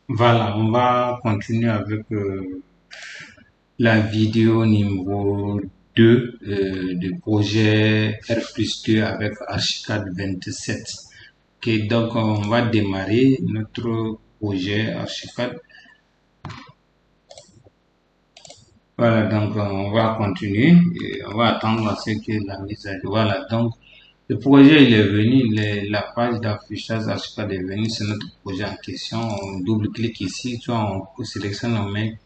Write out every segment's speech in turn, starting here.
Voilà, on va continuer avec la vidéo numéro 2 du projet R+2 avec Archicad 27. Ok, donc on va démarrer notre projet Archicad. Voilà, donc on va continuer et on va attendre à ce que la mise à jour. Voilà, donc le projet il est venu, la page d'affichage Archicad est venue, c'est notre projet en question. On double-clique ici, soit on sélectionne, on met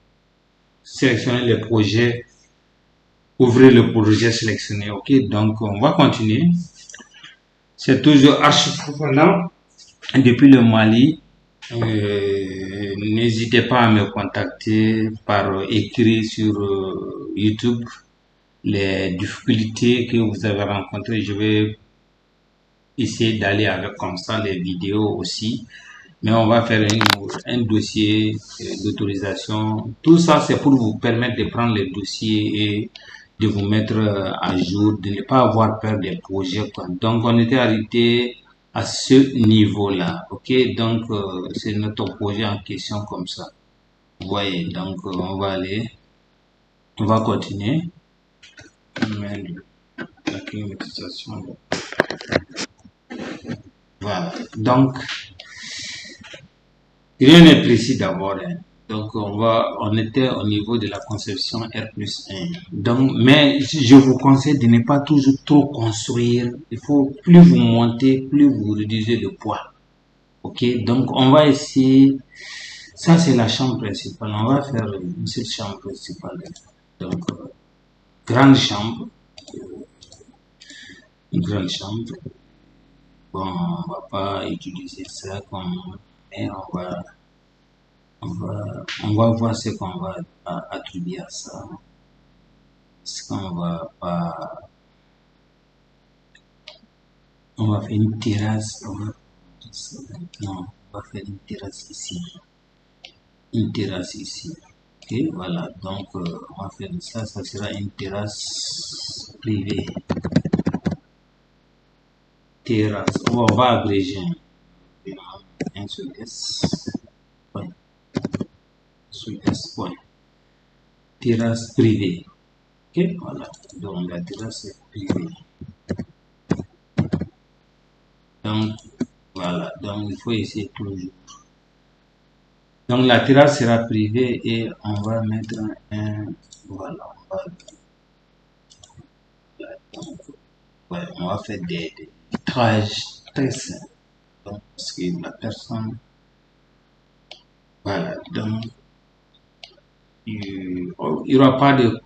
sélectionner les projets, ouvrir le projet sélectionné. Ok, donc on va continuer. C'est toujours Archiprenant depuis le Mali. N'hésitez pas à me contacter par écrit sur YouTube. Les difficultés que vous avez rencontrées, je vais essayer d'aller avec comme ça les vidéos aussi. Mais on va faire un dossier d'autorisation. Tout ça, c'est pour vous permettre de prendre les dossiers et de vous mettre à jour, de ne pas avoir peur des projets, quoi. Donc, on était arrêté à ce niveau-là. OK? Donc, c'est notre projet en question comme ça. Vous voyez, donc, on va aller, on va continuer. La climatisation. Voilà. Donc, rien n'est précis d'abord, hein. Donc, on était au niveau de la conception R+1. Donc, mais je vous conseille de ne pas toujours trop construire. Il faut, plus vous montez, plus vous réduisez le poids. Ok? Donc, on va essayer, ça c'est la chambre principale. On va faire une seule chambre principale. Donc, grande chambre, une grande chambre. Bon, on va pas utiliser ça comme, mais on va voir ce qu'on va attribuer à ça. Est-ce qu'on va pas, on va faire une terrasse, non, on va faire une terrasse ici. Une terrasse ici. Ok, voilà. Donc, on va faire ça, ça sera une terrasse privée. Terrasse. On va abréger. Un seul S. Ouais. Seul S. Ouais. Terrasse privée. Ok, voilà. Donc, la terrasse est privée. Donc, voilà. Donc, il faut essayer toujours. Donc, la terrasse sera privée et on va mettre un, voilà, donc, ouais, on va faire des vitrages très simples. Donc, parce que la personne, voilà, donc, il n'y aura pas de,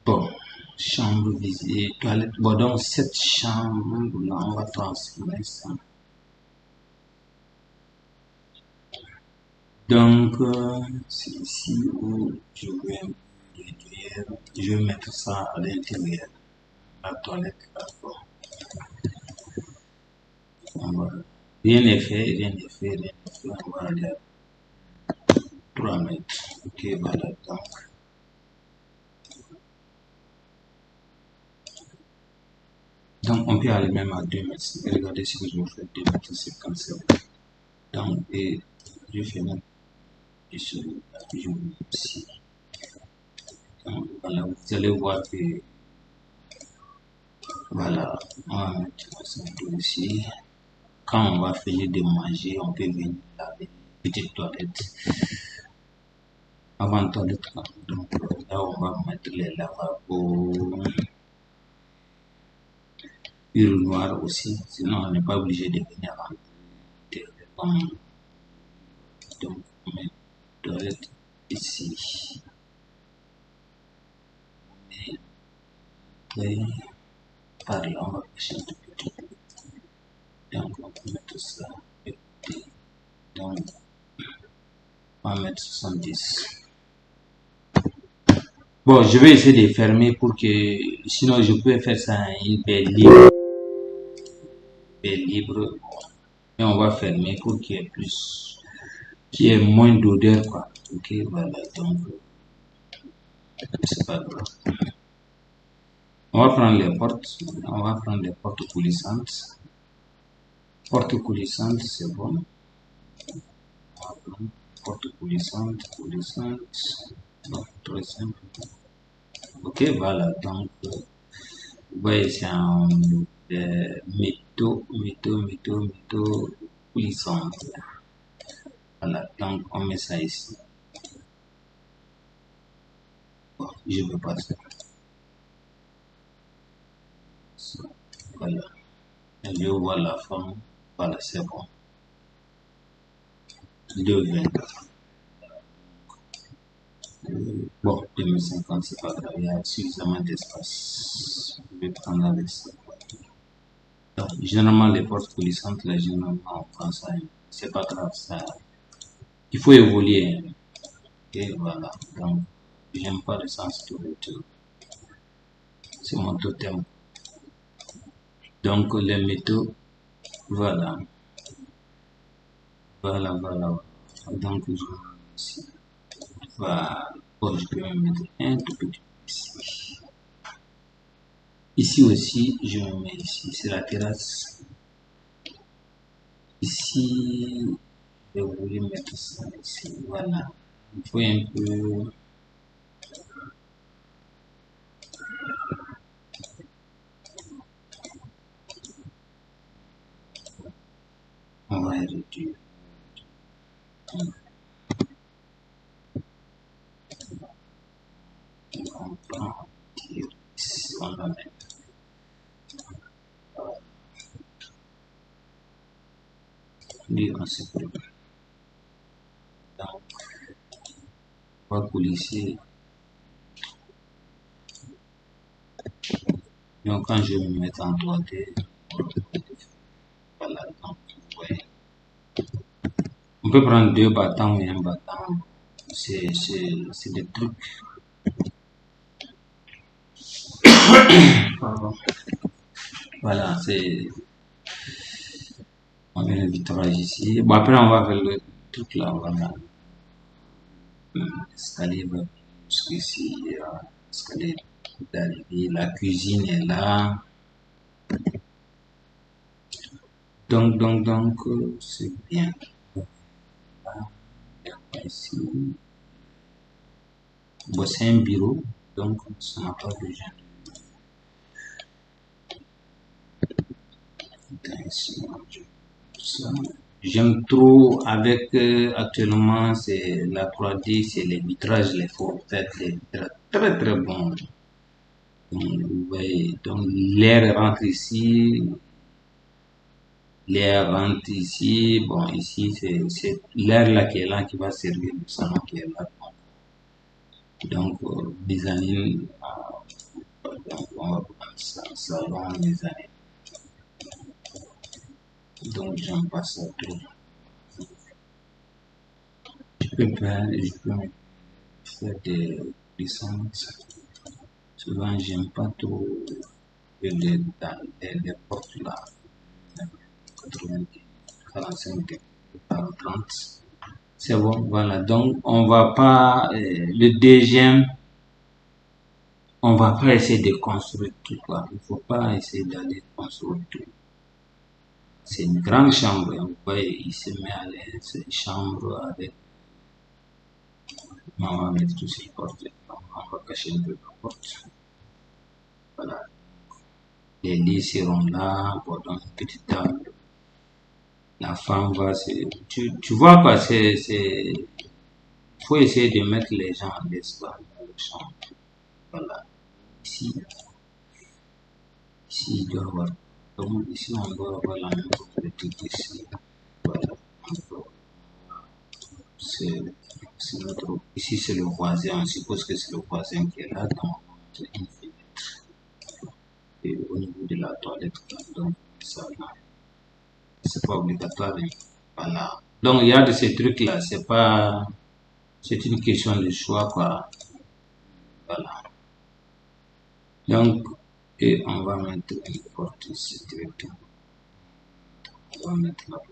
bon, chambre visée, toilette. Bon, donc, cette chambre, là, on va transformer ça. Donc, c'est ici où je vais réduire, je vais mettre ça à l'intérieur. La toilette, d'accord. Rien n'est fait, rien n'est fait, rien n'est fait. On va aller à 3 mètres. Ok, voilà, donc on peut aller même à 2 mètres. Regardez ce que je vais faire, 2 mètres 57. Donc, et je fais même ici. Donc, voilà, vous allez voir que, voilà, on va mettre ça ici. Quand on va finir de manger, on peut venir laver une petite toilette. Avant toilette, donc là, on va mettre les lavabos. Urinoir aussi, sinon on n'est pas obligé de venir en comme, donc on met toilette ici. Et par là, on va passer un petit peu. Donc on peut mettre ça. Donc on va mettre 70. Bon, je vais essayer de fermer pour que, sinon je peux faire ça en une paix libre. Paix libre. Et on va fermer pour qu'il y ait plus, qu'il y ait moins d'odeur, quoi. Ok, voilà, donc c'est pas grave. On va prendre les portes, on va prendre les portes coulissantes. Porte coulissante, c'est bon. Porte coulissante, donc très simple. Ok, voilà, donc, vous voyez, c'est un métaux coulissante. Voilà, donc on met ça ici. Bon, je veux pas ça. Voilà, je vois la forme. Voilà, c'est bon. 2,20. Bon, 2050, c'est pas grave, il y a suffisamment d'espace. Je vais prendre avec ça. Donc, généralement, les portes coulissantes, là, généralement, on prend ça. C'est pas grave, ça. Il faut évoluer. Et voilà. Donc, j'aime pas le sens de retour. C'est mon totem. Donc, les métaux, voilà. Voilà. Donc, voilà. Bon, je peux me mettre un tout petit peu ici. Ici aussi, je me mets ici. C'est la terrasse. Ici, je voulais mettre ça ici. Voilà. Il faut un peu. On va réduire. On prend. Ici, on va mettre. Lui, on se prépare. Donc, on va coulisser. Donc, quand je vais me mettre en 3D, voilà. Donc, ouais. On peut prendre deux bâtons et un bâton. C'est des trucs. Pardon. Voilà, c'est. On met le vitrage ici. Bon, après, on va faire le truc là. Voilà. L'escalier va jusqu'ici. L'escalier d'arrivée. La cuisine est là. Donc, c'est bien. Ici. Bon, c'est un bureau. Donc, ça n'a pas besoin de ça. J'aime trop avec actuellement c'est la 3D, c'est les vitrages, les forfaits, les vitrages très bons. Donc, vous voyez, donc l'air rentre ici, l'air rentre ici. Bon, ici c'est l'air là qui est là qui va servir le salon qui est là. Donc, mezzanine, donc on va prendre ça, salon, mezzanine. Donc, j'aime pas ça trop. Je peux faire des licences. Souvent, j'aime pas trop les portes là. 90, 45, 30. C'est bon, voilà. Donc, on va pas, le deuxième, on va pas essayer de construire tout là. Il faut pas essayer d'aller construire tout. C'est une grande chambre. Vous voyez, il se met à l'aise. C'est une chambre avec, on va mettre tous ces portes. On va cacher un peu la porte. Voilà. Les lits seront là, bon, dans une petite table. La femme va se, tu vois quoi, faut essayer de mettre les gens en l'espace dans le champ. Voilà. Ici, il doit y avoir, donc ici, on doit avoir la même politique ici. Voilà. C'est, ici, c'est le voisin. On suppose que c'est le voisin qui est là, donc, c'est une fenêtre. Et au niveau de la toilette, donc, ça, là, c'est pas obligatoire. Hein. Voilà. Donc, il y a de ces trucs-là, c'est une question de choix, quoi. Voilà. Donc, et on va mettre une porte ici directement. On va mettre la porte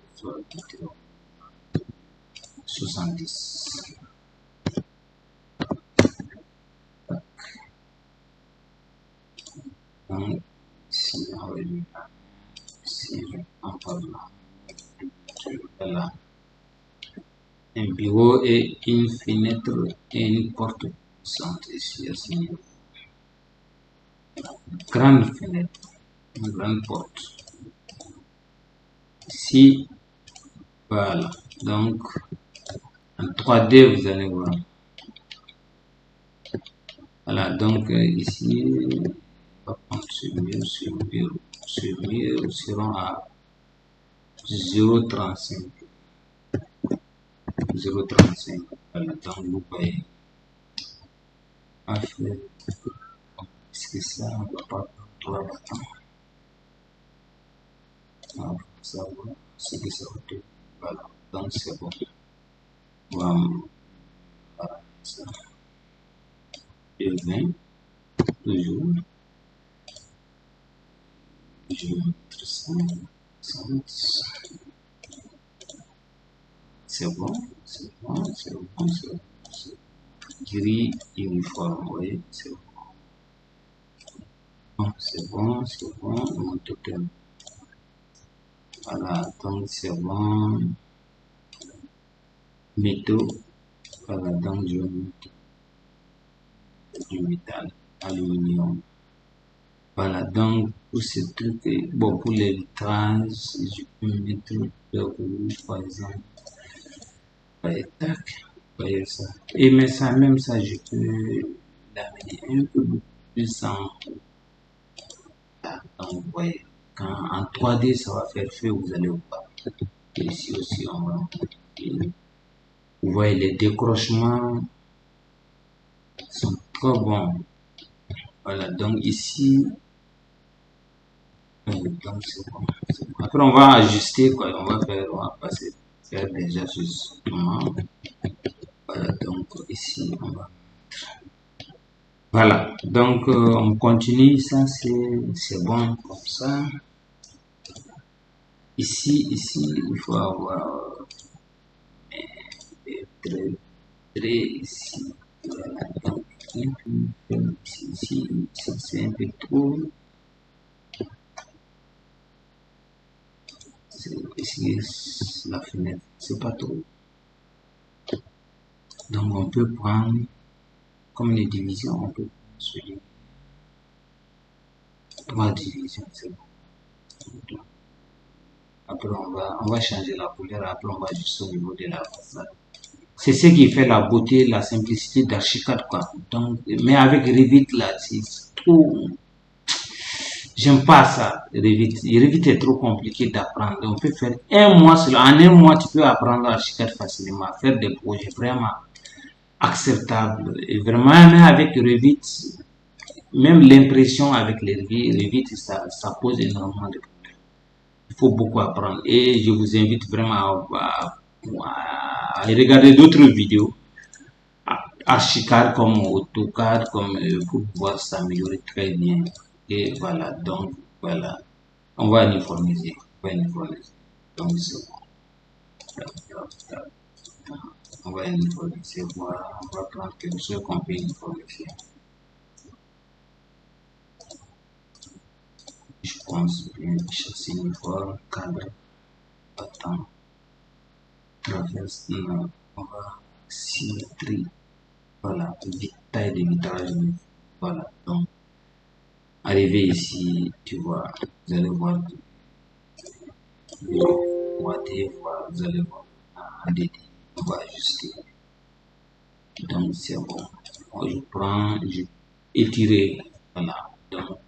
70. Donc, ici, on va lui ici, on parle là. Voilà. un bureau et une fenêtre et une porte puissante ici à ce niveau. Grande fenêtre, une grande porte. Ici, voilà. Donc, en 3D, vous allez voir. Voilà, donc ici, on va prendre ce mur, ce mur seront à 0,35. 0,35. Voilà, donc vous voyez. Est-ce que ça, on va pas prendre 3 bâtons. On va savoir ce que ça va donner. Voilà, donc c'est bon. Voilà, ça. Et 20, toujours. Je vais mettre ça. C'est bon, c'est bon, c'est bon, c'est bon. Gris uniforme, vous voyez, c'est bon, c'est bon, c'est bon, mon totem. Voilà, donc c'est bon. Métaux, voilà, donc je vais mettre du métal, aluminium. Voilà, donc pour ce truc, bon, pour les vitrages, je peux mettre le rouge, par exemple. Ouais, tac, voyez ça. Et mais ça, même ça, je peux l'amener un peu plus en. Donc, vous voyez, quand en 3D, ça va faire feu, vous allez voir. Et ici aussi, on va. Et vous voyez, les décrochements sont trop bons. Voilà, donc ici, donc c'est bon. Après, on va ajuster, quoi. On va passer, faire des ajustements. Voilà, donc ici, on va. Voilà, donc on continue, ça c'est bon comme ça. Ici, il faut avoir des traits ici. Voilà, donc ici, c'est un peu trop. Ici, la fenêtre, c'est pas trop. Donc on peut prendre, comme les divisions, on peut prendre celui 3 divisions, c'est bon. Après on va changer la couleur, après on va juste au niveau de la façade. C'est ce qui fait la beauté, la simplicité d'Archicad, quoi. Donc, mais avec Revit, là, c'est trop. J'aime pas ça, Revit. Revit est trop compliqué d'apprendre. On peut faire un mois seul. En un mois, tu peux apprendre Archicad facilement, faire des projets vraiment acceptables. Et vraiment, même avec Revit, même l'impression avec les Revit, ça pose énormément de problèmes. Il faut beaucoup apprendre. Et je vous invite vraiment à regarder d'autres vidéos Archicad comme AutoCAD comme pour pouvoir s'améliorer très bien. Et voilà, donc voilà, on va uniformiser. On va uniformiser. Donc c'est bon. On va uniformiser. Voilà, on va prendre quelque chose qu'on peut uniformiser. Je pense bien châssis uniforme, cadre, bâton, traverse, non, on va symétrie. Voilà, taille de vitrage. Voilà, donc arrivé ici, tu vois, vous allez voir vous allez voir en détail, on va ajuster. Donc c'est bon. Moi, je prends, je étirer, voilà. Donc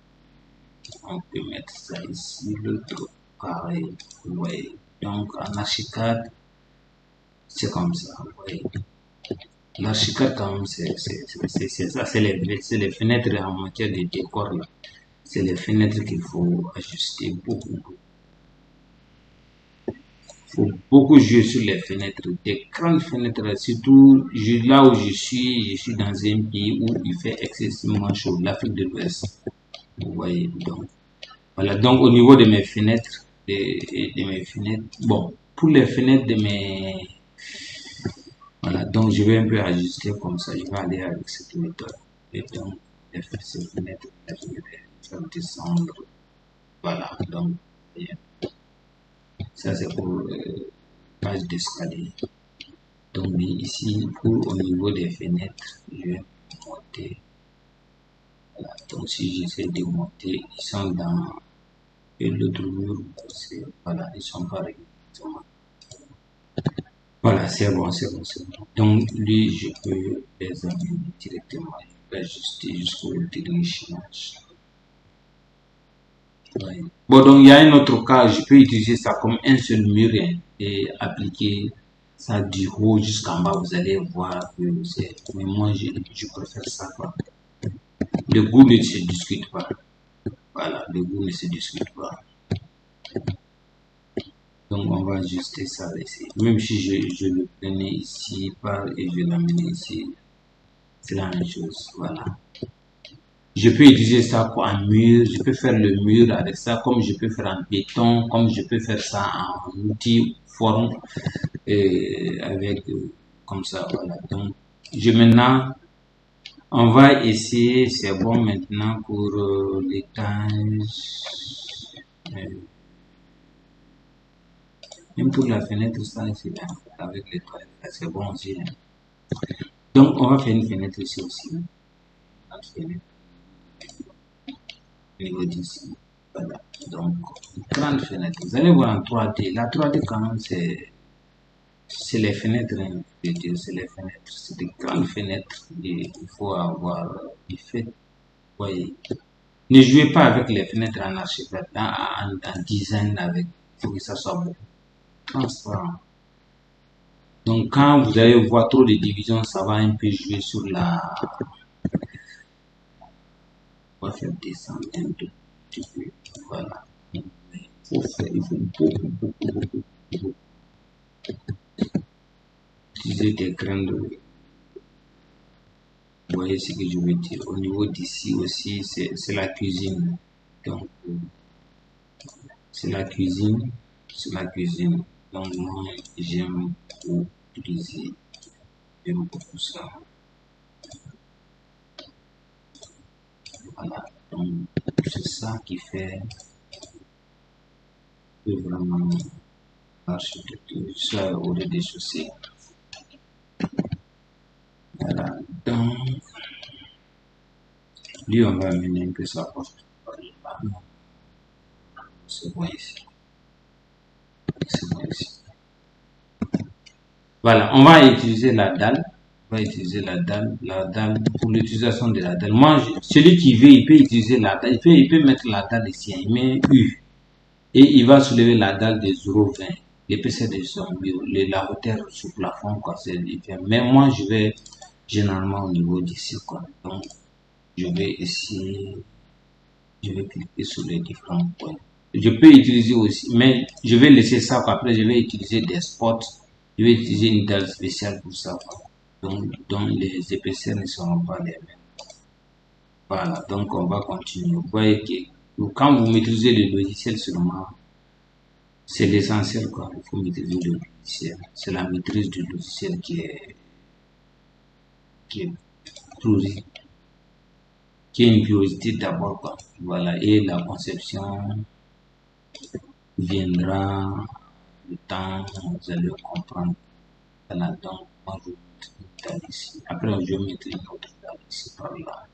on peut mettre ça ici, l'autre pareil, vous voyez. Donc en archicad, c'est comme ça, vous voyez. L'archicad quand même, c'est ça, c'est les fenêtres en matière de décor là. C'est les fenêtres qu'il faut ajuster beaucoup. Faut beaucoup jouer sur les fenêtres, des grandes fenêtres, surtout là où je suis dans un pays où il fait excessivement chaud, l'Afrique de l'Ouest. Vous voyez, donc, voilà, donc au niveau de mes fenêtres, de mes fenêtres, bon, pour les fenêtres de mes, voilà, donc je vais un peu ajuster comme ça, je vais aller avec cette méthode. Et donc, ces fenêtres, je vais les faire descendre, voilà, donc, ça c'est pour page d'escalier. Donc ici, pour au niveau des fenêtres, je vais monter. Voilà. Donc si j'essaie de monter, ils sont dans l'autre mur. Voilà, ils sont pas réglés. Voilà, c'est bon, c'est bon, c'est bon. Donc lui, je peux les amener directement. Je peux ajuster jusqu'au téléchargement. Ouais. Bon, donc il y a un autre cas, je peux utiliser ça comme un seul mur et appliquer ça du haut jusqu'en bas. Vous allez voir que c'est. Mais moi, je préfère ça, quoi. Le goût ne se discute pas. Voilà, le goût ne se discute pas. Donc on va ajuster ça ici. Même si je le prenais ici par et je l'amenais ici, c'est la même chose. Voilà. Je peux utiliser ça pour un mur, je peux faire le mur avec ça, comme je peux faire en béton, comme je peux faire ça en outil forme avec comme ça. Voilà. Donc je maintenant on va essayer, c'est bon maintenant pour l'étage. Euh, Même pour la fenêtre, ça c'est bien. Avec les toilettes, c'est bon aussi. Hein. Donc on va faire une fenêtre ici aussi. Une fenêtre au niveau d'ici. Voilà. Donc, une grande fenêtre. Vous allez voir en 3D. La 3D, quand même, c'est les fenêtres. Hein, c'est les fenêtres. C'est des grandes fenêtres. Et il faut avoir du fait. Voyez. Ne jouez pas avec les fenêtres en architecture, en design avec. Il faut que ça soit beaucoup transparent. Donc, quand vous allez voir trop de divisions, ça va un peu jouer sur la. On va faire descendre un tout petit peu. Voilà. Il faut beaucoup utiliser des grains de. Vous voyez ce que je veux dire. Au niveau d'ici aussi, c'est la cuisine. Donc, c'est la cuisine. C'est la cuisine. Donc, moi, j'aime beaucoup utiliser. J'aime beaucoup ça. Voilà. Donc, c'est ça qui fait que vraiment l'architecture soit au rez-de-chaussée. Voilà. Donc, lui, on va amener un peu sa porte. C'est bon ici. C'est bon ici. Voilà, on va utiliser la dalle. On va utiliser la dalle pour l'utilisation de la dalle. Moi, celui qui veut, il peut utiliser la dalle. Il peut mettre la dalle ici. Il met U. Et il va soulever la dalle de 0,20. L'épaisseur de son mur, la hauteur sous plafond, quoi, c'est différent. Mais moi, je vais généralement au niveau d'ici, quoi. Donc, je vais ici, je vais cliquer sur les différents points. Je peux utiliser aussi, mais je vais laisser ça, quoi. Après, je vais utiliser des spots. Je vais utiliser une dalle spéciale pour ça, quoi. Donc les épaisseurs ne seront pas les mêmes. Voilà, donc on va continuer. Vous voyez que quand vous maîtrisez le logiciel seulement, c'est l'essentiel, quoi. Il faut maîtriser le logiciel. C'est la maîtrise du logiciel qui est, priori- qui est une priorité d'abord, quoi. Voilà, et la conception viendra le temps, vous allez comprendre. Voilà, donc moi je vais mettre une dalle ici. Après, je vais mettre une autre dalle ici par là.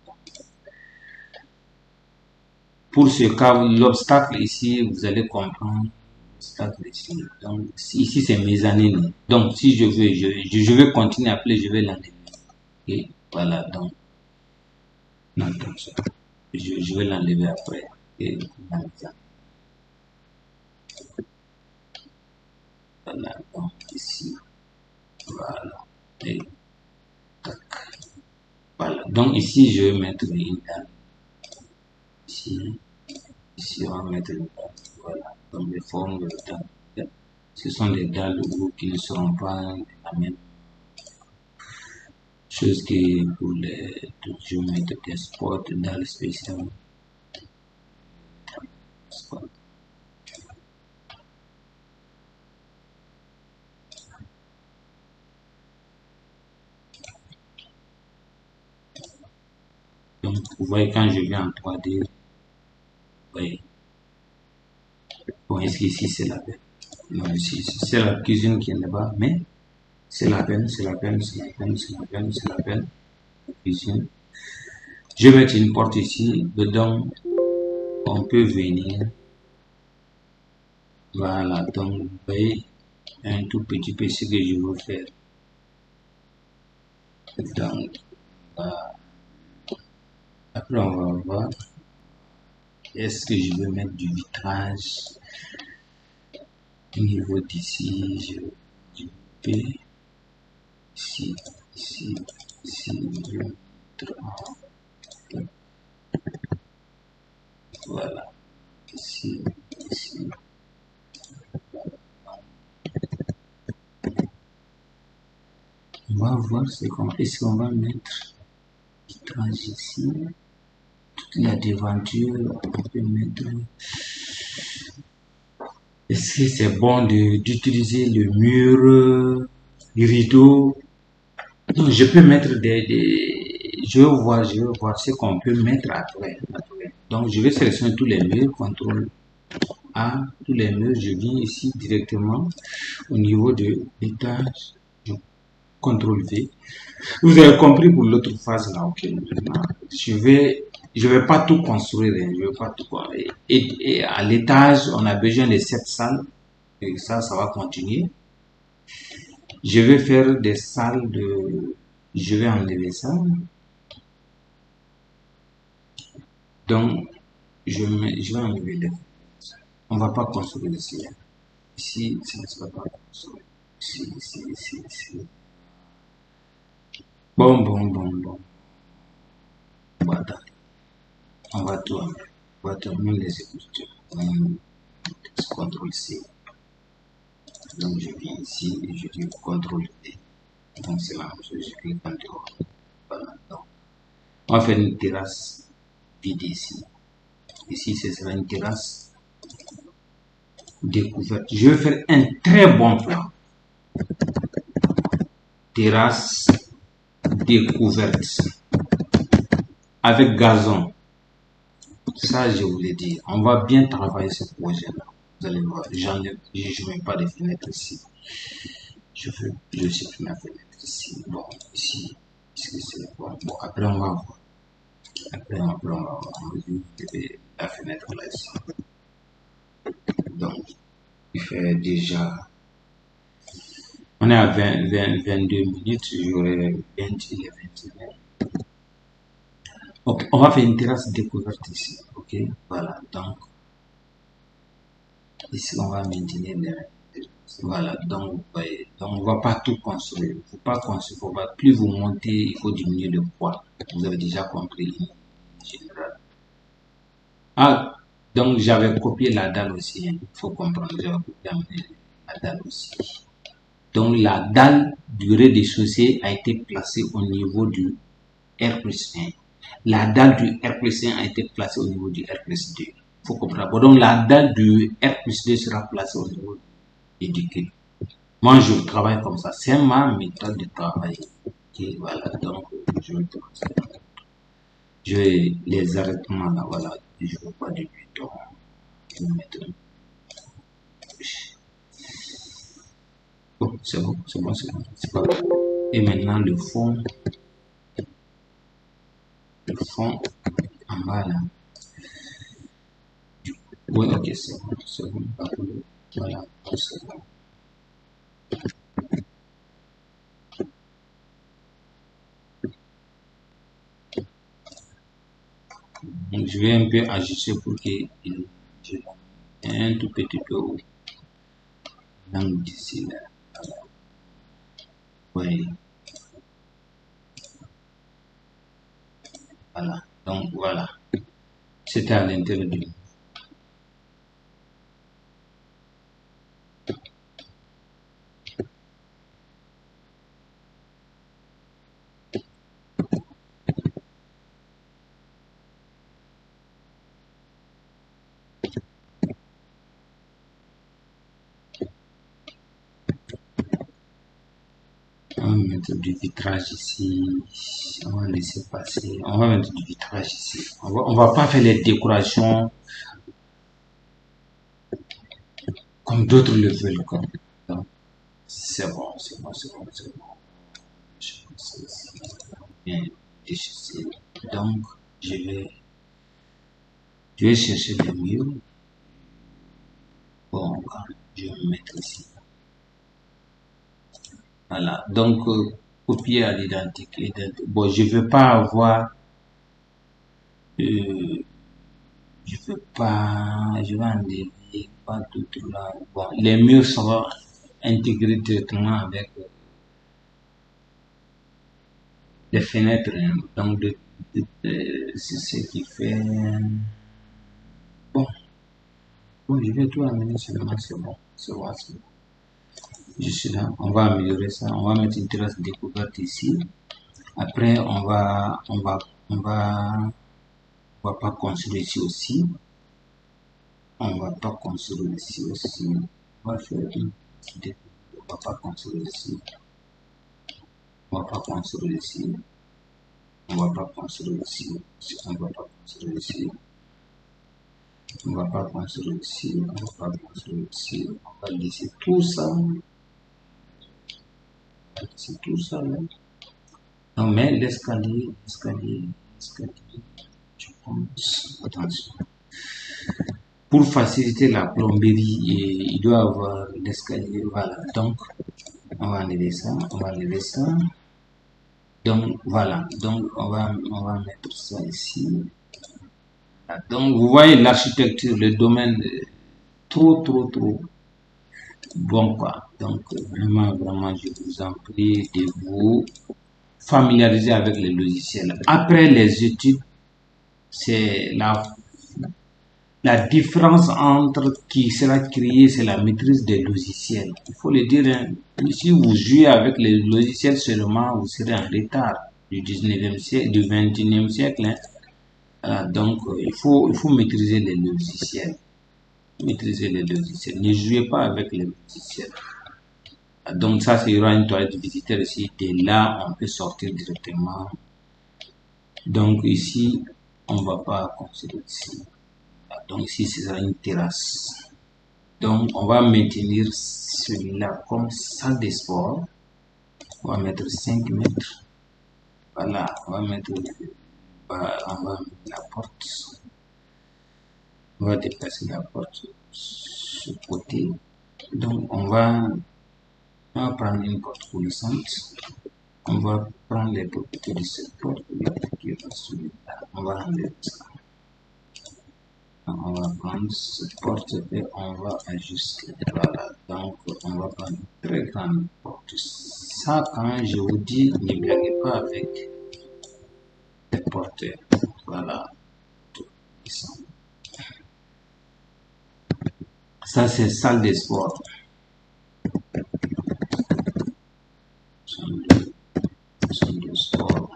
Pour ce cas, l'obstacle ici, vous allez comprendre l'obstacle ici. Donc, ici, c'est mezzanine. Donc, si je veux, je vais continuer, après, je vais l'enlever. Et voilà, donc, attention. Je vais l'enlever après. Et voilà, donc, ici, voilà. Et, voilà. Donc, ici, je vais mettre une dalle. Ici, ici, on va mettre une dalle. Voilà. Donc, les formes de dalle. Ce sont des dalles qui ne seront pas la même chose que pour les géomètres des sports dans le spécial. Donc, vous voyez, quand je viens en 3D, vous voyez, bon, est-ce qu'ici c'est la belle? Non, ici, c'est la cuisine qui est là-bas, mais C'est la peine, c'est la peine, c'est la peine, c'est la peine, c'est la peine. Ici. Je vais mettre une porte ici. Dedans, on peut venir. Voilà, donc vous voyez un tout petit peu ce que je veux faire. Donc, après on va voir. Est-ce que je vais mettre du vitrage au niveau d'ici? Je peux ici, ici, ici, voilà, ici, ici. On va voir est-ce qu'on va mettre vitrage ici. Toute la devanture, on peut mettre. Est-ce que c'est bon d'utiliser le mur, rideau? Non, je peux mettre je vais voir ce qu'on peut mettre après. Donc, je vais sélectionner tous les murs, CTRL A, tous les murs, je viens ici directement au niveau de l'étage, CTRL V. Vous avez compris pour l'autre phase là, ok. Maintenant, je vais pas tout construire, hein, je vais pas tout construire. Et à l'étage, on a besoin de 7 salles, et ça va continuer. Je vais faire des salles de, je vais enlever ça. Donc, je vais enlever les. On va pas construire ici. Hein. Ici, ça ne va pas construire. Ici. Bon. Voilà. On va tout enlever. On va terminer les écritures. CTRL C. Donc, je viens ici et je dis CTRL D. Donc, c'est la même chose. Je clique en dehors. Voilà. Donc, on va faire une terrasse vide ici. Ici, ce sera une terrasse découverte. Je vais faire un très bon plan. Terrasse découverte avec gazon. Ça, je vous l'ai dit. On va bien travailler ce projet-là. Vous allez voir. Je ne mets pas de fenêtres ici. Je supprime la fenêtre ici. Bon, ici. Est-ce que c'est bon? Bon, après, on va voir. Après, on va voir. On va la fenêtre là ici. Donc, il fait déjà. On est à 22 minutes. J'aurai 20 et 21. Ok, on va faire une terrasse découverte ici. Ok, voilà. Donc, ici, on va maintenir les. Voilà, donc vous voyez, donc on ne va pas tout construire. Il ne faut pas construire, plus vous montez, il faut diminuer le poids. Vous avez déjà compris en général. Ah, donc j'avais copié la dalle aussi, hein. Il faut comprendre, j'avais copié la dalle aussi. Donc la dalle du rez-de-chaussée a été placée au niveau du R+1. La dalle du R+1 a été placée au niveau du R+2. Il faut comprendre. Bon, donc la dalle du R+2 sera placée au niveau du cube. Moi, je travaille comme ça. C'est ma méthode de travail. Okay, voilà, donc je vais je vais les arrêtements là, voilà. Je ne veux pas de button. Je vais mettre. Bon, c'est bon. C'est pas grave. Et maintenant, le fond en bas là. Oui, ok, c'est bon. Voilà, c'est bon. Donc, je vais un peu ajuster pour qu'il un tout petit peu haut. Donc, d'ici là. Oui. Voilà. Donc, voilà. C'était à l'intérieur du. On va mettre du vitrage ici. On va laisser passer. On va mettre du vitrage ici. On va pas faire les décorations comme d'autres le veulent. C'est bon, c'est bon, c'est bon, c'est bon. Je pense que c'est bien déchissé. Donc, je vais, je vais chercher le mur. Bon, je vais me mettre ici. Voilà. Donc, copier à l'identique. Bon, je veux pas avoir, euh, je veux pas, je vais enlever pas tout là. Bon, les murs seront intégrés directement avec les fenêtres. Hein. Donc, c'est ce qui fait, bon, bon, je vais tout amener seulement, c'est bon, c'est bon, c'est bon. Je suis là, on va améliorer ça, on va mettre une terrasse découverte ici. Après, on va pas construire ici aussi. On va pas construire ici aussi. On va faire une petite, on va pas construire ici. On va pas construire ici. On va pas construire ici. On va pas construire ici. On va pas construire ici. On va pas construire ici. On va laisser tout ça. C'est tout ça là. Non, mais l'escalier, je pense. Attention. Pour faciliter la plomberie, il doit avoir l'escalier. Voilà. Donc, on va enlever ça. On va enlever ça. Donc, voilà. Donc, on va mettre ça ici. Donc, vous voyez l'architecture, le domaine, trop, trop, trop bon, quoi. Donc, vraiment, vraiment, je vous en prie de vous familiariser avec les logiciels. Après les études, c'est la différence entre qui sera créée, c'est la maîtrise des logiciels. Il faut le dire, hein, si vous jouez avec les logiciels seulement, vous serez en retard du 19e siècle, du 21e siècle. Hein. Donc, il faut maîtriser les logiciels. Maîtriser les logiciels. Ne jouez pas avec les logiciels. Donc, ça, c'est une toilette de visiteur ici. Dès là, on peut sortir directement. Donc, ici, on ne va pas construire ici. Donc, ici, ce sera une terrasse. Donc, on va maintenir celui-là comme salle de sport. On va mettre 5 mètres. Voilà, on va mettre la porte. On va déplacer la porte sur le côté. Donc, on va prendre une porte coulissante. On va prendre les propriétés de cette porte. On va enlever ça. On va prendre cette porte et on va ajuster. Voilà, donc on va prendre une très grande porte. Ça, quand je vous dis, ne blaguez pas avec les portes. Voilà. Ça, c'est salle de sport. Salle de sport.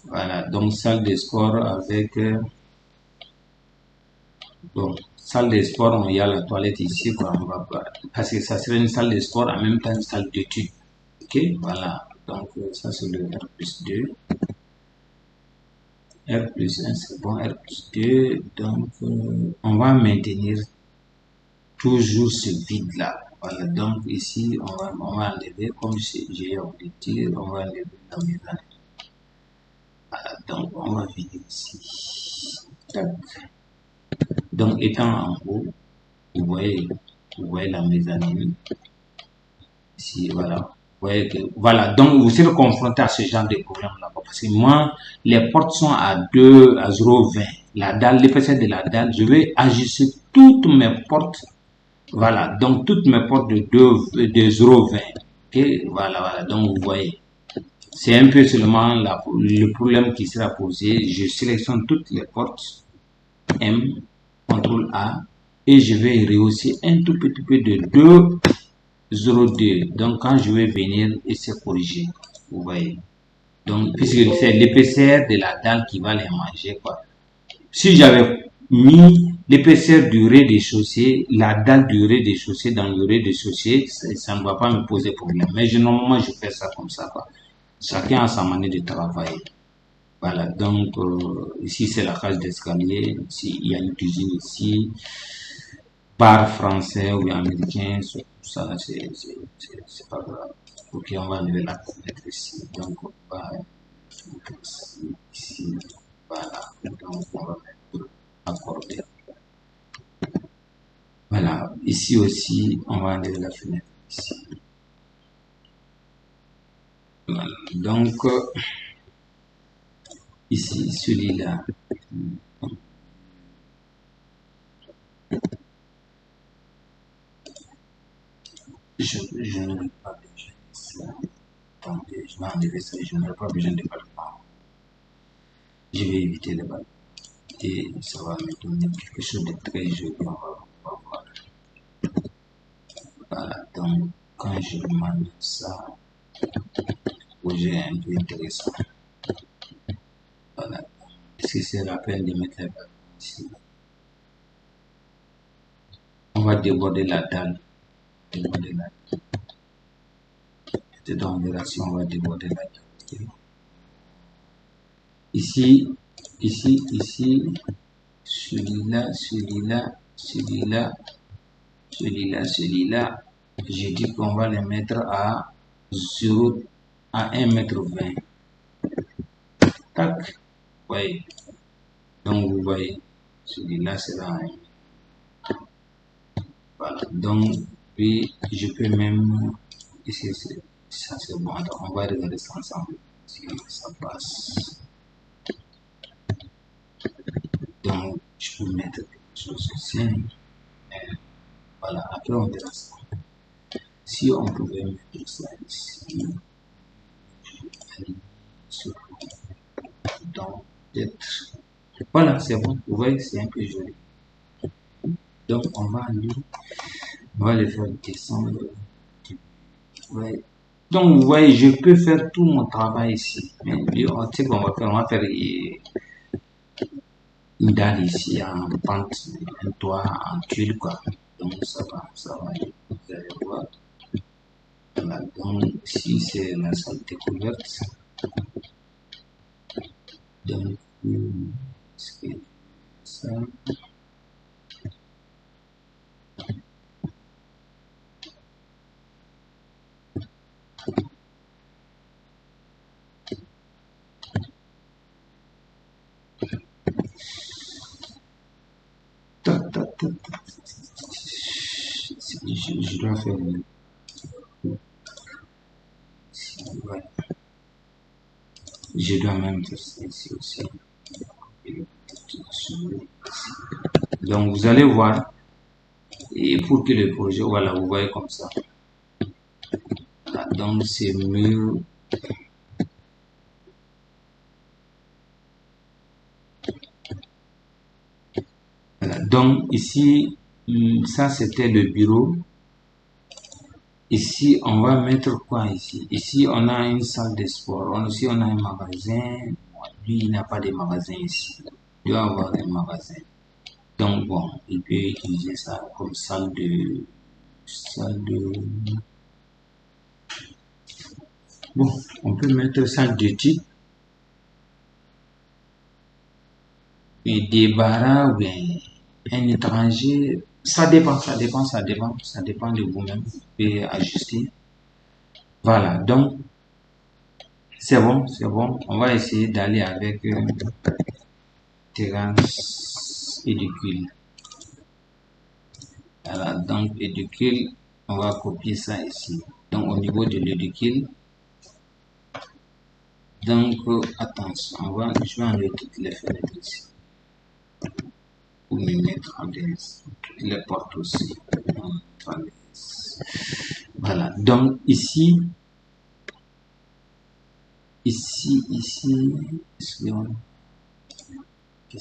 Voilà, donc salle de sport avec... Bon, salle de sport, il y a la toilette ici, quoi. On va pas, parce que ça serait une salle de sport en même temps une salle d'études. Ok, voilà. Donc, ça c'est le R plus 2. R plus 1, c'est bon. R plus 2. Donc, on va maintenir toujours ce vide-là. Voilà. Donc, ici, on va enlever, comme j'ai oublié de dire, on va enlever la maison. Voilà. Donc, on va vider ici. Tac. Donc, étant en haut, vous voyez la mezzanine. Ici, voilà. Vous voyez que, voilà. Donc, vous serez confronté à ce genre de problème là. Parce que moi, les portes sont à 0,20. La dalle, l'épaisseur de la dalle, je vais ajuster toutes mes portes. Voilà. Donc, toutes mes portes de 0,20. Ok, voilà. Donc, vous voyez. C'est un peu seulement le problème qui sera posé. Je sélectionne toutes les portes. M, CTRL A. Et je vais rehausser un tout petit peu de 2,02. Donc, quand je vais venir et c'est corrigé, vous voyez. Donc, puisque c'est l'épaisseur de la dalle qui va les manger, quoi. Si j'avais mis l'épaisseur du rez-de-chaussée, la dalle du rez-de-chaussée dans le rez-de-chaussée, ça ne va pas me poser problème. Mais normalement, je fais ça comme ça, quoi. Chacun a sa manière de travailler. Voilà, donc ici c'est la cage d'escalier, ici il y a une cuisine ici. bar français ou américain, ça, c'est pas grave. Ok, on va enlever la fenêtre ici. Donc, on va ici, voilà. Donc, on va mettre accorder. Voilà, ici aussi, on va enlever la fenêtre ici. Voilà. Donc, ici, celui-là, je n'aurai pas besoin de ça. Attendez, je vais enlever ça, je n'aurai pas besoin de ballon. Je vais éviter le ballon. Et ça va me donner quelque chose de très joli. On va voir. Voilà, donc quand je demande ça, projet un peu intéressant. Voilà. Est-ce que c'est la peine de mettre les ballons ici? On va déborder la dalle. Déborder la dalle. Peut-être on verra si on va déborder la dalle. Ici, ici, celui-là, celui-là, celui-là, celui-là, celui-là. J'ai dit qu'on va les mettre à 0, à 1,20 m. Tac. Oui. Donc vous voyez, celui-là sera un. Voilà. Donc, puis je peux même. Ici, ça c'est bon. Alors, on va regarder ça ensemble. Si ça passe. Donc, je peux mettre quelque chose ici. Voilà, après on verra ça. Si on pouvait mettre ça ici, donc peut-être. Voilà, c'est bon. Vous voyez, c'est un peu joli. Donc on va le faire descendre. Ouais. Donc vous voyez, je peux faire tout mon travail ici. Mais on sait qu'on va faire, on va faire une dalle ici en pente, un toit en tuile quoi. Donc ça va. Vous allez voir. Voilà, donc ici c'est la salle découverte. Donc c'est ça. Je dois faire ouais. Je dois même faire ça ici aussi. Donc vous allez voir. Et pour que le projet, voilà, vous voyez comme ça. Voilà, donc c'est mieux. Voilà, donc ici, ça c'était le bureau. Ici, on va mettre quoi ici? Ici, on a une salle de sport. Ici, on a un magasin. Lui, il n'a pas de magasin ici. Il doit avoir un magasin. Donc, bon, il peut utiliser ça comme salle de... Bon, on peut mettre salle d'études. Et débarras, ou bien un étranger. Ça dépend de vous-même. Vous pouvez ajuster. Voilà, donc, c'est bon. On va essayer d'aller avec terrasse édicule. Voilà, donc édicule, on va copier ça ici. Donc au niveau de l'édicule, donc attention, je vais enlever toutes les fenêtres ici. Pour me mettre en l'aise. Toutes les portes aussi. Voilà, donc ici, qu'est-ce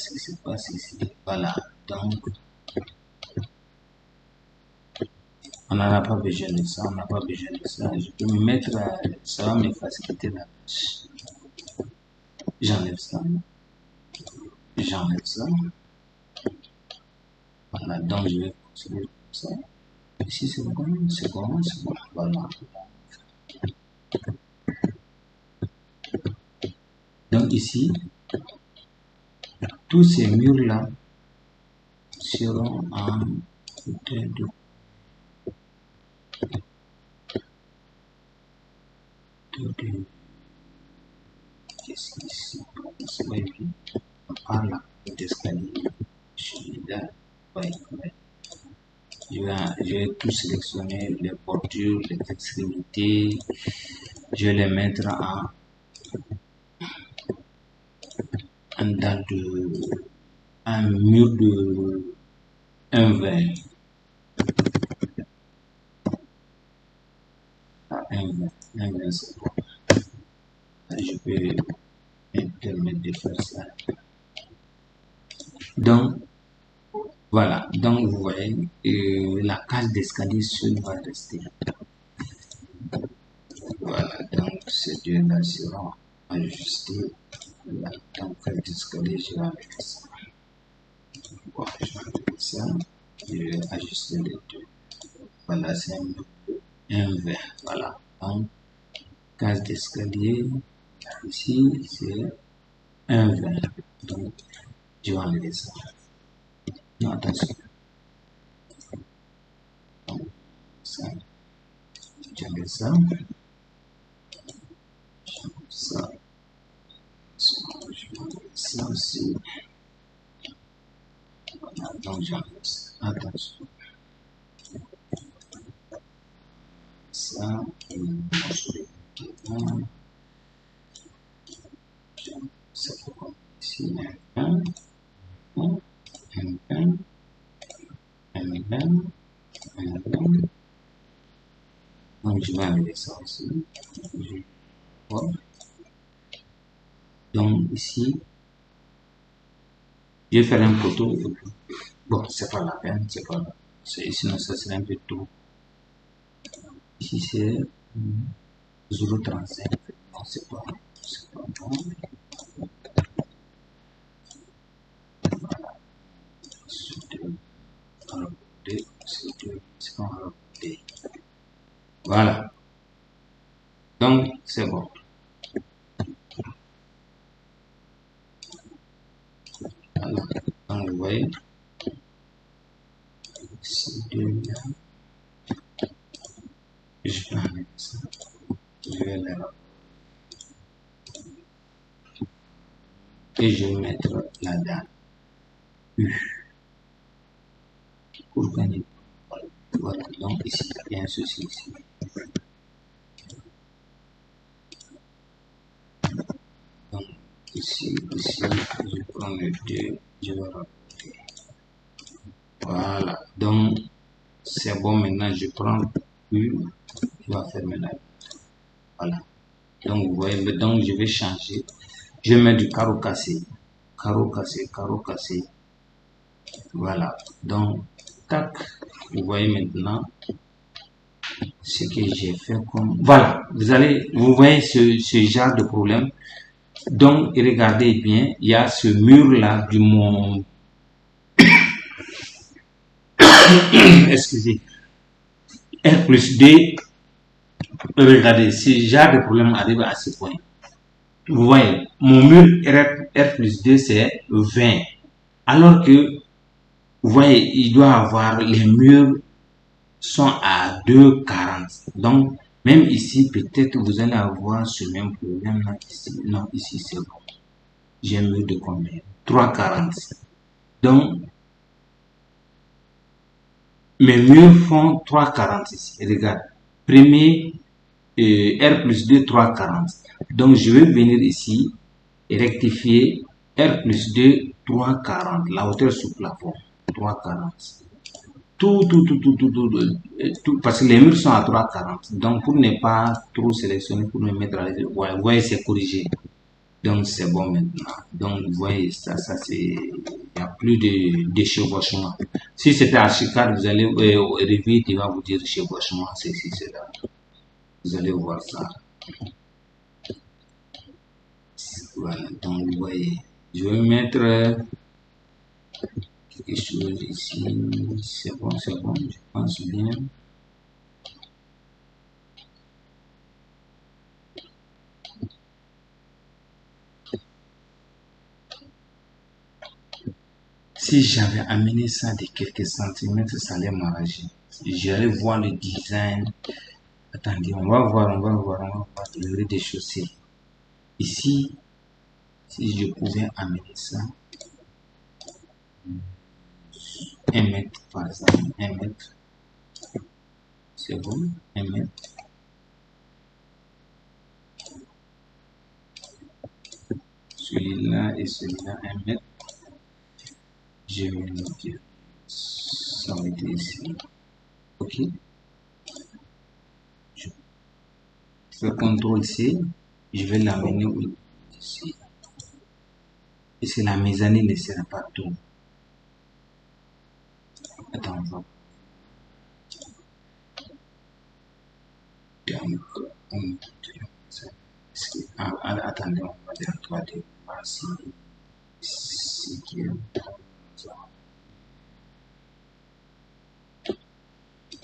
qui se passe ici? Voilà, donc on n'en a pas besoin de ça, Je peux me mettre, ça va me faciliter la tâche. J'enlève ça. Voilà, donc je vais continuer comme ça. Ici c'est bon. Voilà. Donc ici, tous ces murs-là seront en Ici, par là, d'escalier, je suis là, ouais, ouais. Je vais tout sélectionner, les bordures, les extrémités, je vais les mettre dans un mur de 1,20. À 1,20, c'est bon. Je peux me permettre de faire ça. Donc, voilà. Donc, vous voyez, la cage d'escalier seule va rester. Voilà. Donc, ces deux-là seront ajustés. Là, donc, cage d'escalier, je vais mettre ça. Bon, je vais mettre ça. Je vais ajuster les deux. Voilà, c'est un verre. Voilà. Donc, cage d'escalier. Ici, c'est un verre. Donc, je vais enlever ça. Non, attention. Donc, ça, j'enlève ça. Ça, ça aussi. Voilà, donc j'enlève ça. Attention. Ça, et ça fait ici un, un, un, donc je vais enlever ça aussi. Voilà. Donc ici, je vais faire un poteau. Bon, c'est pas la peine, c'est pas là. Sinon, ça serait un peu tout. Ici, c'est 0,35. Non, c'est pas bon. Voilà. Donc, c'est bon. Alors, donc, vous voyez, ces deux-là, je vais enlever ça. Je vais les rappeler. Et je vais mettre la date U pour gagner. Voilà, donc ici, il y a un souci ici. Donc, ici, je prends le 2, je vais rappeler. Voilà, donc c'est bon. Maintenant, je prends U, je vais fermer la. Voilà. Donc, vous voyez, donc je vais changer. Je vais mettre du carreau cassé. Carreau cassé, carreau cassé. Voilà. Donc, tac. Vous voyez maintenant ce que j'ai fait comme. Voilà. Vous voyez ce genre de problème. Donc, regardez bien, il y a ce mur-là du mon. Excusez. R plus D. Regardez, ce genre de problème arrive à ce point. Vous voyez, mon mur R plus 2, c'est 20. Alors que, vous voyez, il doit avoir, les murs sont à 2,40. Donc, même ici, peut-être vous allez avoir ce même problème là. Ici. Non, ici c'est bon. J'ai un mur de combien? 3,40. Donc, mes murs font 3,40 ici. Regarde. Premier, R plus 2, 3,40. Donc, je vais venir ici et rectifier R plus 2, 3,40. La hauteur sous plafond, 3,40. Tout, parce que les murs sont à 3,40. Donc, pour ne pas trop sélectionner, pour me mettre à l'aise, vous voyez, c'est corrigé. Donc, c'est bon maintenant. Donc, vous voyez, ça c'est, il n'y a plus de chevauchement. Si c'était archicad, vous allez, Revit, il va vous dire chevauchement, c'est ici, c'est là. Vous allez voir ça. Voilà, donc, vous voyez, je vais mettre quelque chose ici. C'est bon, je pense bien. Si j'avais amené ça de quelques centimètres, ça allait m'arranger. J'allais voir le design. Attendez, on va voir le rez-de-chaussée. Ici, si je pouvais amener ça, 1 mètre par exemple, 1 mètre, c'est bon, 1 mètre. Celui-là et celui-là, 1 mètre. Je vais noter. Ça va être ici. Ok. Je fais CTRL C. Je vais l'amener ici. Et c'est la mezzanine ne sera pas tout. Attends, on va. Attendez, on va dire 3D. Voici.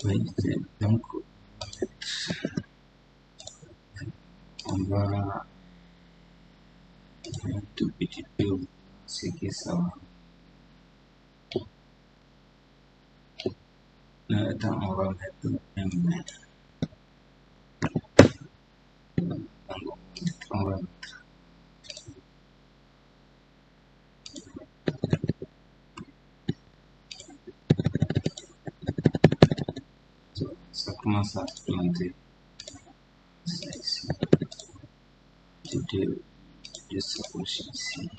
Oui, donc on va un tout petit peu ce que ça va. Là, attends, on va mettre 1 mètre. On va ça commence à se planter. Ça ici. De s'approcher ici.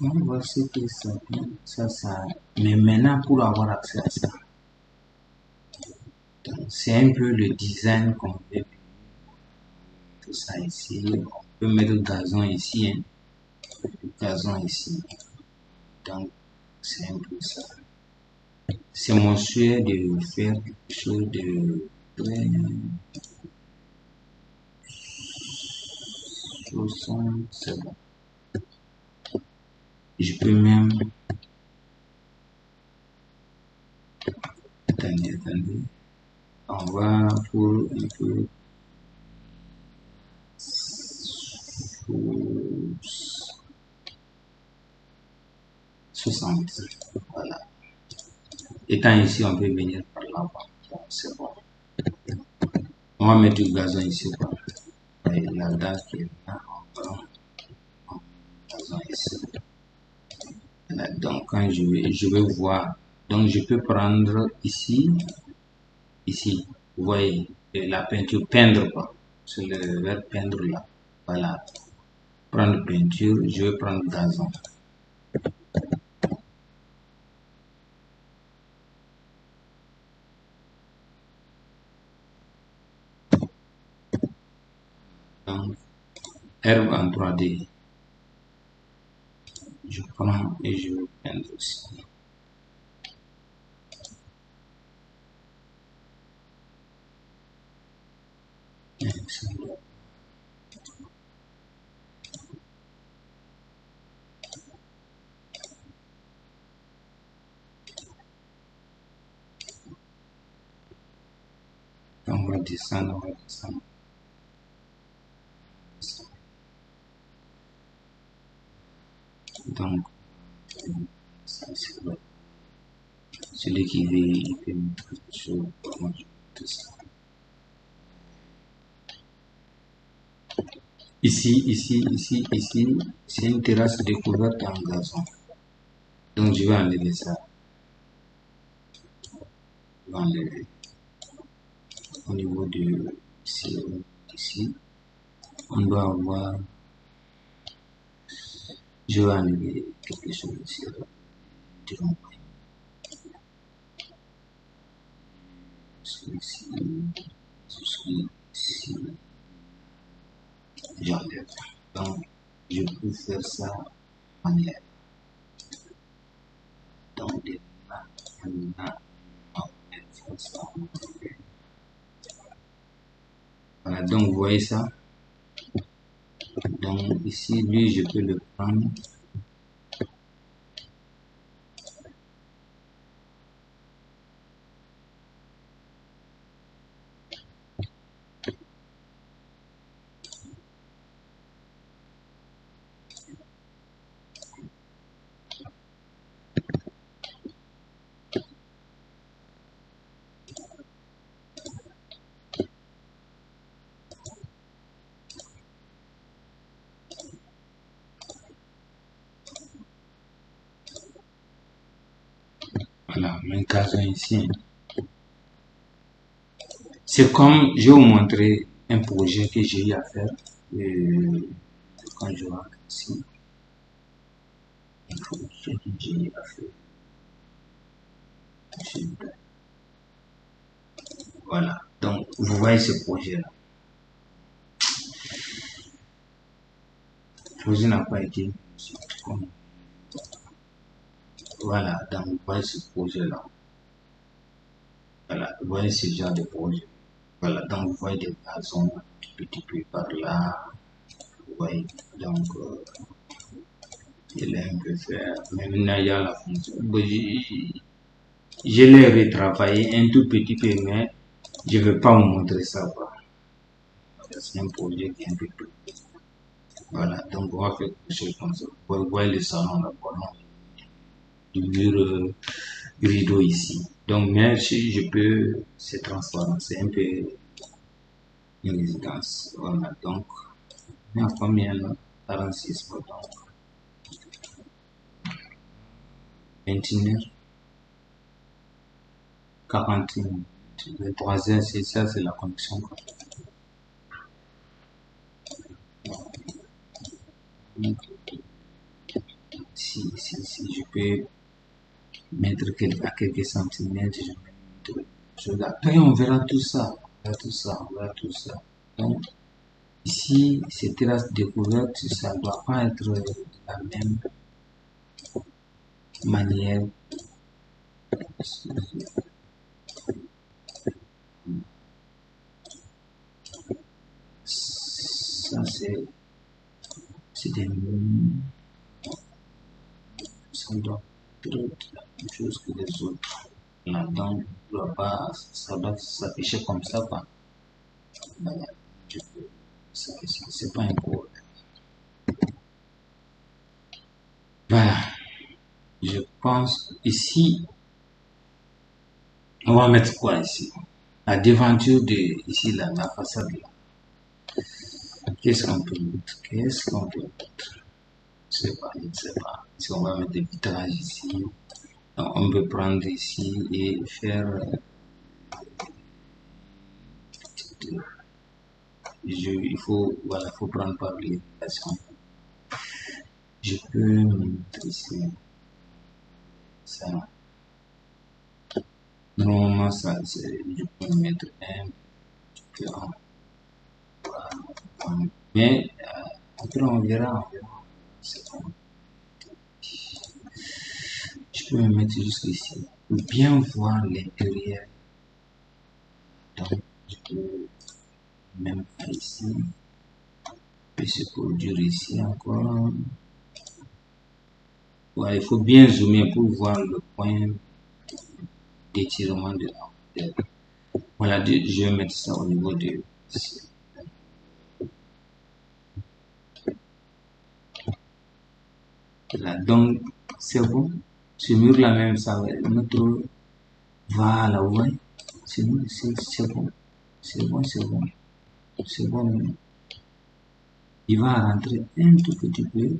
On va ce que ça. Mais maintenant, pour avoir accès à ça, c'est un peu le design qu'on veut. Tout ça ici. On peut mettre le gazon ici. Hein. Le gazon ici. Donc, c'est un peu ça. C'est mon souhait de faire quelque chose de très 60, c'est bon. Je peux même. Attendez. On va pour un peu. 60. Voilà. Étant ici, on peut venir par là-bas. Bon, c'est bon. On va mettre du gazon ici. Et la date qui est là, on va gazon ici. Voilà. Donc, quand je vais voir. Donc, je peux prendre ici. Ici. Vous voyez, la peinture, peindre quoi. C'est le verbe peindre là. Voilà. Prendre peinture, je vais prendre gazon. Donc, herbe en 3D. Je prends et je vais peindre aussi. On va descendre, on va descendre. Donc, ça c'est vrai. Celui qui veut, il peut mettre quelque chose. Moi, je tout ça. Ici, c'est une terrasse découverte en gazon. Donc, je vais enlever ça. Je vais enlever. Au niveau de ici, on doit avoir. Je vais enlever quelque chose ici. Ici, ici, j'enlève. Donc, je peux faire ça en manière. Donc, là, on ça. Voilà, donc vous voyez ça. Donc, ici, lui, je peux le prendre. Voilà, mes gazons ici. C'est comme, je vais vous montrer un projet que j'ai eu à faire. Quand je rentre ici, un projet que j'ai eu à faire. Voilà, donc vous voyez ce projet-là. Le projet n'a pas été comme voilà, donc vous voyez ce projet-là. Voilà, vous voyez ce genre de projet. Voilà, donc vous voyez des gazons petit peu par là. Vous voyez, donc il est un peu faire. Mais maintenant il y a la fonction. Bon, je l'ai retravaillé un tout petit peu, mais je ne vais pas vous montrer ça. C'est un projet qui est un peu plus. Voilà, donc on va faire quelque chose comme ça. Vous voyez le salon là, voilà, du mur rideau ici. Donc, mais si je peux, c'est transparent, c'est un peu une résidence. Voilà, donc, mais en combien là? 46 donc 21 heures, 41, 23 heures, c'est ça, c'est la connexion. Si je peux mettre à quelques centimètres, je vais mettre. Après, on verra tout ça. On verra tout ça. On verra tout ça. Donc, ici, ces terrasses découvertes, ça ne doit pas être de la même manière. Ça, c'est des ça doit être la même chose que les autres. Là-dedans, ça doit s'afficher comme ça, quoi. Voilà. C'est pas un problème. Voilà. Je pense ici, on va mettre quoi ici? La devanture de ici, la façade là. Qu'est-ce qu'on peut mettre? Qu'est-ce qu'on peut mettre? Je ne sais pas, je ne sais pas. Si on va mettre des vitrages ici, donc on peut prendre ici et faire. Il faut, voilà, faut prendre par l'irritation. Je peux mettre ici ça. Normalement, ça, je peux mettre un peu mais après on verra. Je peux me mettre jusqu'ici pour bien voir l'intérieur. Donc, je peux même faire ici. Et se produire ici encore. Ouais, il faut bien zoomer pour voir le point d'étirement de la hauteur. Voilà, je vais mettre ça au niveau de ici. Là, donc, c'est bon. Ce mur là même, ça va être notre. Voilà, ouais. C'est bon, c'est bon. C'est bon, c'est bon. C'est bon. Il va rentrer un tout petit peu.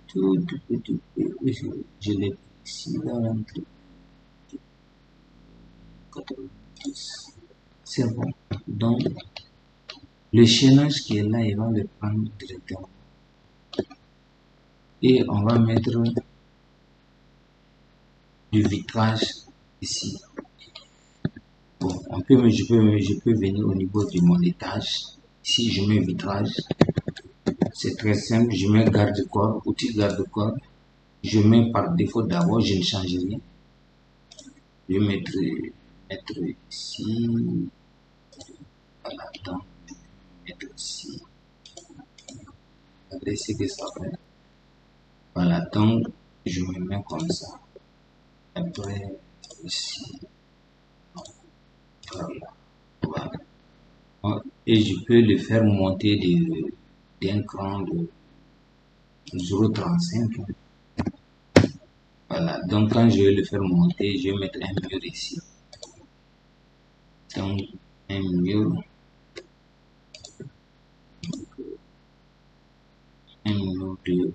Tout petit peu. Je l'ai ici, il va rentrer. 90. C'est bon. Donc, le chaînage qui est là, il va le prendre directement. Et on va mettre du vitrage ici. Bon, je peux venir au niveau de mon étage. Ici, je mets vitrage. C'est très simple. Je mets garde-corps, outil garde-corps. Je mets par défaut d'abord, je ne change rien. Je vais mettre ici. Voilà, donc, mettre ici. Regardez ce que ça fait. Voilà, donc, je me mets comme ça. Après, ici. Voilà. Et je peux le faire monter d'un cran de 0,35. Voilà, donc quand je vais le faire monter, je vais mettre un mur ici. Donc, un mur de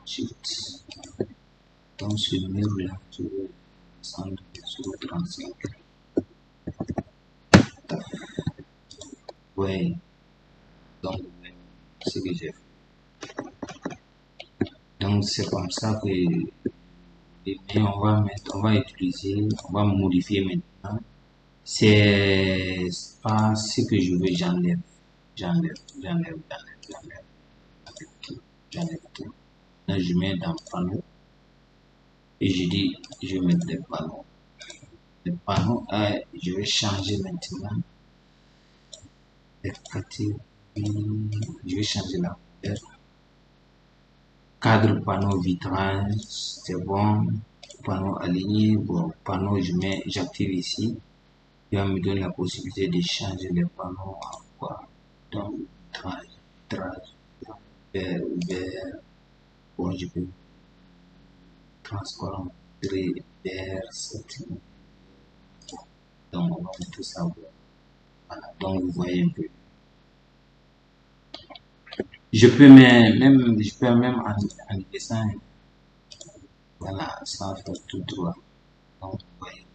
shift. dans ce mur-là, je vais descendre sur 35. Ouais, donc ce que j'ai fait. Donc c'est comme ça que on va utiliser, on va modifier maintenant. C'est pas ce que je veux, j'enlève tout. Là, je mets dans le panneau et je dis, je vais mettre des panneaux. Les panneaux, je vais changer maintenant les catégories. Je vais changer la couleur. Cadre panneau vitrage, c'est bon. Panneau aligné, bon, panneau, j'active ici. Il va me donner la possibilité de changer les panneaux en quoi? Donc, vitrage, vert, bon, je peux transparent, gris, vert, satin. Donc, on va mettre tout ça. Voilà, donc vous voyez un peu. Je peux même en dessin, voilà, ça va faire tout droit. Donc, vous voyez.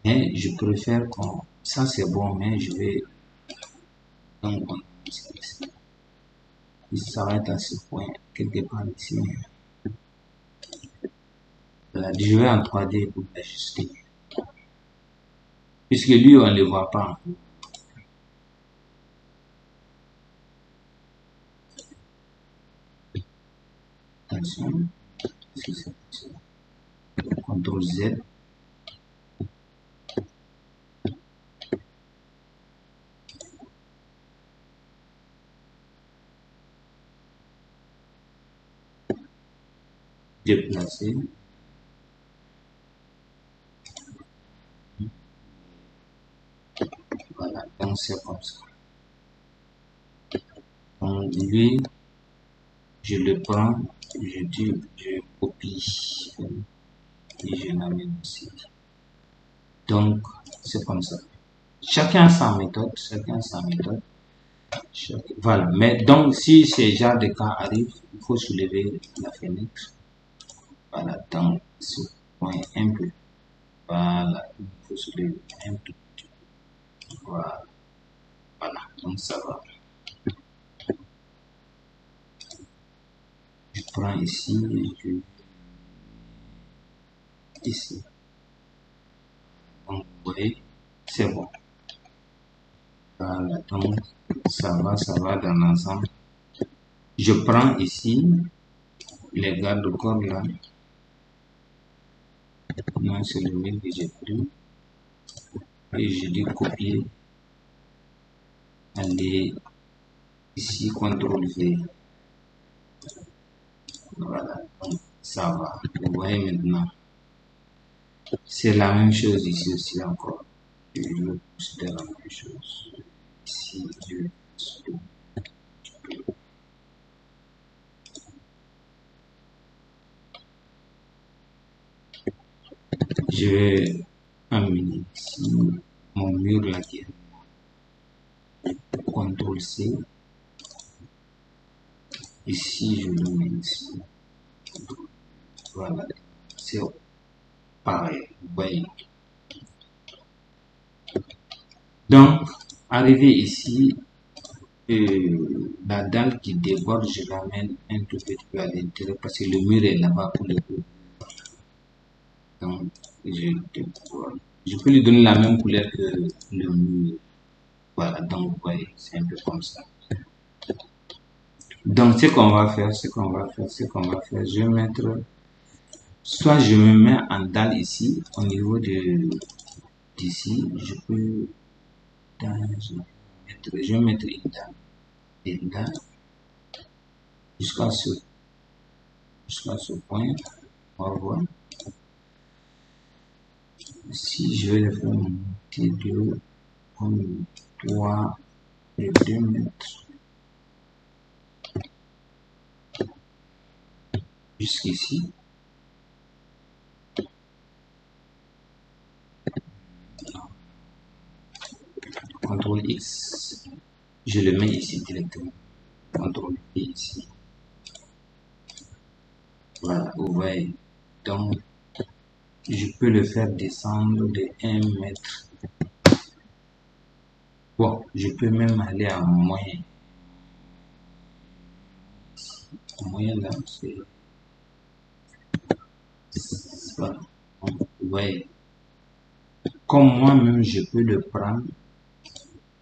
Mais je préfère qu'on, ça c'est bon, mais je vais, donc, il s'arrête à ce point, quelque part ici. Voilà, je vais en 3D pour l'ajuster. Puisque lui, on ne le voit pas. Attention, si c'est possible. CTRL Z. Déplacer. Voilà, donc c'est comme ça. Donc lui, je le prends, je copie et je l'amène ici. Donc, c'est comme ça. Chacun sa méthode, voilà. Mais donc, si ces genres de cas arrivent, il faut soulever la fenêtre. Voilà, dans ce point un peu. Voilà, il faut soulever un peu. Voilà, voilà, donc ça va. Je prends ici, ici. Donc, vous voyez, c'est bon. Voilà, donc ça va dans l'ensemble. Je prends ici les garde-corps là. Non, c'est le même que j'ai pris. Et je dis copier. Aller ici, CTRL V. Voilà, donc ça va. Vous voyez maintenant. C'est la même chose ici aussi encore. Je vais considérer la même chose. Ici, je vais amener ici mon mur là qui est CTRL C. Ici, je le mets ici. Voilà, c'est pareil. Vous voyez. Donc, arrivé ici, la dalle qui déborde, je l'amène un tout petit peu à l'intérieur parce que le mur est là-bas pour le coup. Donc, je peux lui donner la même couleur que le mur. Voilà, donc vous voyez, c'est un peu comme ça. Donc, ce qu'on va faire, je vais mettre, soit je me mets en dalle ici, au niveau d'ici, je peux, je vais mettre une dalle jusqu'à ce point. On va voir. Si je vais le faire monter de 3 et 2 mètres jusqu'ici. CTRL X, je le mets ici directement. CTRL P ici. Voilà, vous voyez. Donc, je peux le faire descendre de 1 mètre. Bon, je peux même aller en moyen. En moyen là, c'est... Voilà. Donc, vous voyez. Comme moi-même, je peux le prendre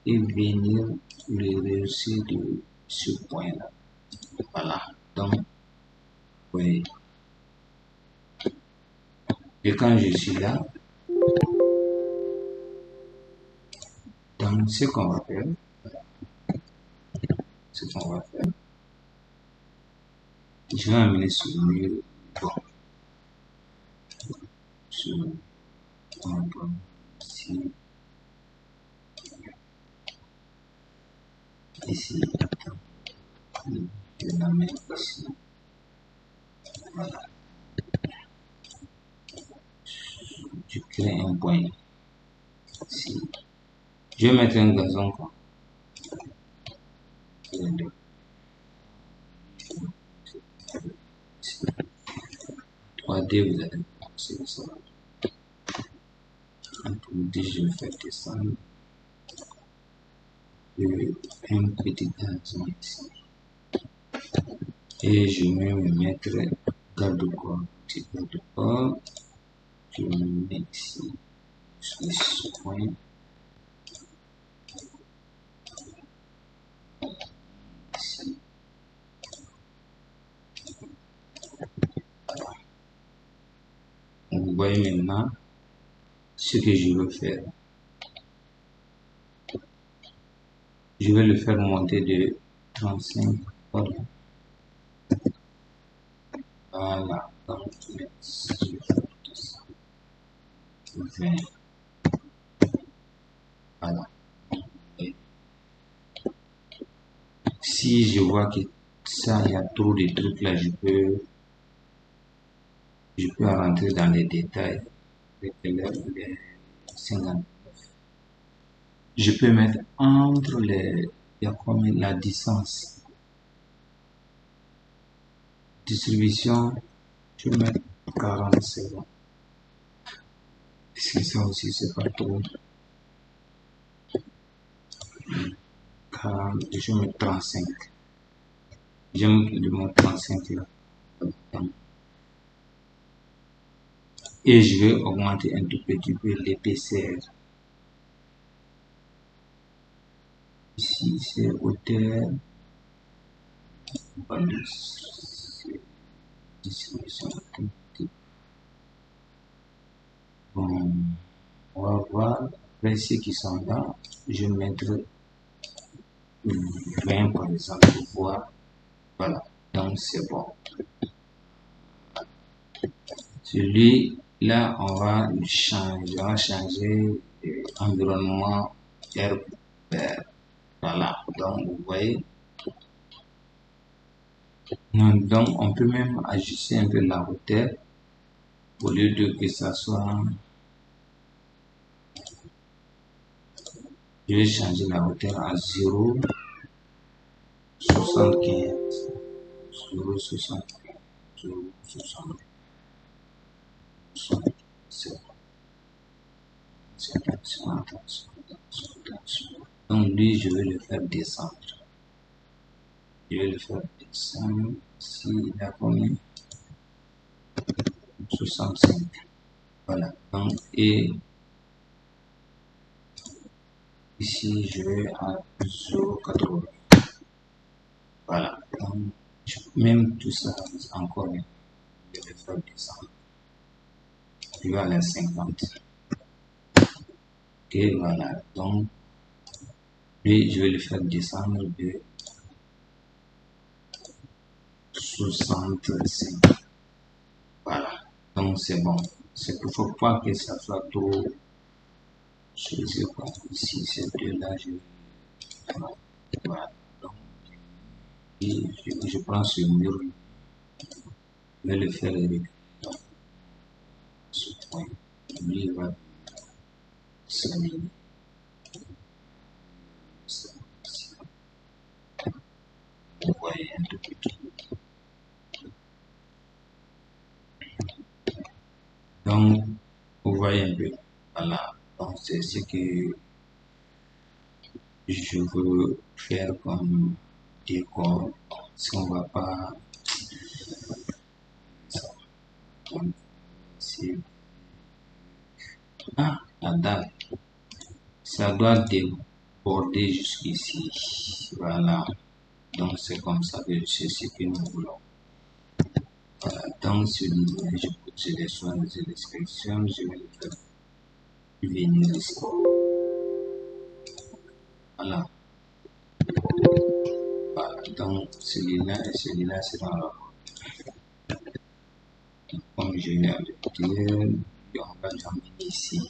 et venir le réussir de ce point-là. Voilà. Donc, vous voyez. Et quand je suis là, donc ce qu'on va faire, je vais amener sur le mur. Bon, sur ici, ici, je l'amène ici. Voilà. Je crée un point ici. Je vais mettre un gazon quoi. 3D, vous allez penser ça. Je vais faire descendre un petit gazon ici. Et je vais me mettre garde-corps. Petit garde-corps. Je me mets ici. Sur ce point. Ici. Vous voyez maintenant ce que je veux faire. Je vais le faire monter de 35. Voilà. Voilà. Donc, je vais faire 20. Voilà. Et si je vois que ça, il y a trop de trucs là, je peux rentrer dans les détails. Les 50. Je peux mettre entre les, il y a combien, la distance. Distribution, je vais mettre 40 secondes. Est-ce que ça aussi, c'est pas trop? 40, je vais mettre 35. J'aime le mot 35 là. Et je vais augmenter un tout petit peu l'épaisseur. Ici, c'est hauteur. Distribution. Bon, on va voir. Après ceux qui sont là, je vais mettre 20 par exemple pour voir. Voilà. Donc c'est bon. Celui-là, on va changer. On va changer environnement herbe vert. Voilà. Donc vous voyez. Donc on peut même ajuster un peu la hauteur au lieu de que ça soit. Je vais changer la hauteur à 0,75. 0,75. 0,75. Donc lui, je vais le faire descendre. Je vais le faire descendre. S'il a combien? 65. Voilà. Donc, et ici, je vais à 0,80. Voilà. Donc, même tout ça, encore, je vais le faire descendre. Je vais aller à 50. Et voilà. Donc, lui, je vais le faire descendre de 65. Voilà. Donc, c'est bon. C'est qu'il ne faut pas que ça soit trop. Je ne sais pas. Ici, ces deux-là, voilà. Donc, je prends ce mur. Je vais le faire avec ce point. Lui, il va s'aligner. Vous voyez un tout petit peu. voyez un peu. Voilà. Donc, c'est ce que je veux faire comme décor. Si on va pas, donc, c'est, la dalle. Ça doit déborder jusqu'ici. Voilà. Donc, c'est comme ça que c'est ce que nous voulons. Voilà. Donc, celui-là, je les soins de description, je vais le faire venir ici. Voilà. Voilà. Donc, celui-là et celui-là seront là. Comme je viens de dire, on va l'amener ici.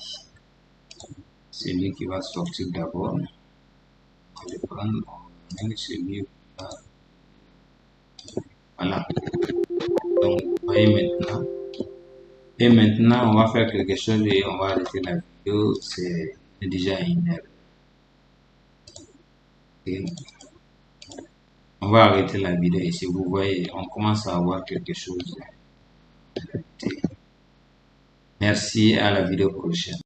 Celui qui va sortir d'abord, on va le prendre, on met celui là. Voilà. Donc, vous voyez maintenant. Et maintenant, on va faire quelque chose et on va arrêter la vidéo. C'est déjà une heure. Et on va arrêter la vidéo ici. Vous voyez, on commence à avoir quelque chose. Merci, à la vidéo prochaine.